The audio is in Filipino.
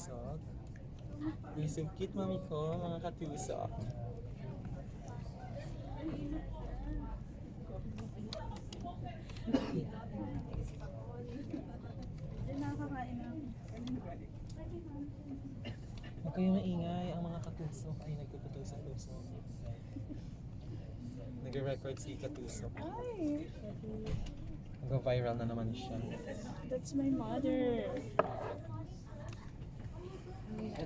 katusok. You're so cute, mami ko, mga katusok. Nakakain na. Huwag kayo maingay, ang mga katusok ay nagpuputol sa tusok. Nag-record si katusok. Ay, Nag-viral na naman siya. that's my mother.